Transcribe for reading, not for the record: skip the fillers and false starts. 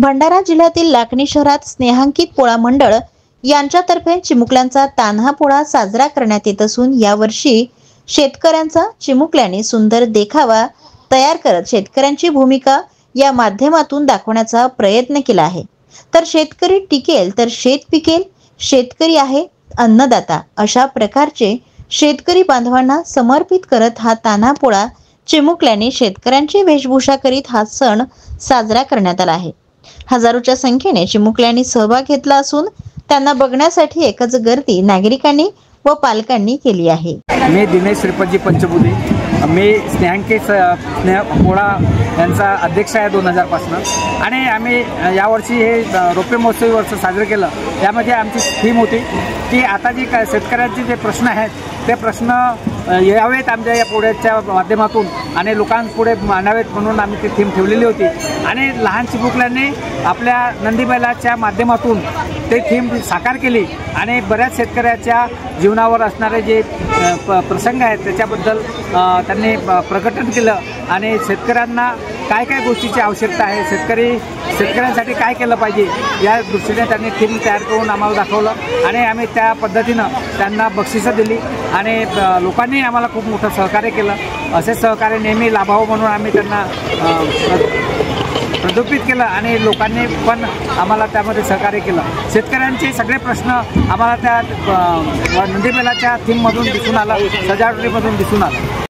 भंडारा जिल्ह्यातील लाखनी शहरात स्नेहांकित पोळा मंडळ यांच्यातर्फे चिमुकल्यांचा तान्हा पोळा साजरा करण्यात येत असून यावर्षी शेतकऱ्यांचा चिमुकल्याने सुंदर देखावा तयार करत शेतकऱ्यांची भूमिका या माध्यमातून दाखवण्याचा प्रयत्न केला आहे। तर शेतकरी टिकेल तर शेत पिकेल, शेतकरी आहे अन्नदाता अशा प्रकारचे शेतकरी बांधवांना समर्पित करत हा तान्हा पोळा चिमुकल्याने शेतकऱ्यांची वेशभूषा करीत हा सण साजरा करण्यात आला आहे। हजारोच्या संख्येने चिमुकल्यांनी सहभाग घेतला असून त्यांना बघण्यासाठी एकच गर्दी नागरिकांनी व पालकांनी केली आहे। मी दिनेश श्रीपतजी पंचबुधी, मी स्नेहांकित पोळा यांचा अध्यक्ष आहे 2000 पासून आणि आम्ही यावर्षी हे रौप्य महोत्सवी वर्ष साजरे केलं। यामध्ये आमची थीम होती की आता जी काय शेतकऱ्यांचे जे प्रश्न आहेत ते प्रश्न यावेत आमच्या या पोळ्याच्या माध्यमातून आणि लोकांपुढे मांडावेत म्हणून आम्ही ती थीम ठेवलेली होती आणि लहान चिमुकल्यांनी आपल्या नंदीबैलाच्या माध्यमातून ते थीम साकार केली आणि बऱ्याच शेतकऱ्याच्या जीवनावर असणारे जे प्रसंग आहेत त्याच्याबद्दल त्यांनी प्रकटन केलं आणि शेतकऱ्यांना काय काय गोष्टीची आवश्यकता आहे, शेतकऱ्यांसाठी काय केलं पाहिजे या दृष्टीने त्यांनी थीम तयार करून आम्हाला दाखवलं आणि आम्ही त्या पद्धतीनं त्यांना बक्षिसं दिली आणि लोकांनी आम्हाला खूप मोठं सहकार्य केलं। असे सहकार्य नेहमी लाभावं म्हणून आम्ही त्यांना प्रदर्शित केलं आणि लोकांनी पण आम्हाला त्यामध्ये सहकार्य केलं। शेतकऱ्यांचे सगळे प्रश्न आम्हाला त्या नंदीबैलाच्या थीममधून दिसून आला, सजावटीमधून दिसून आला।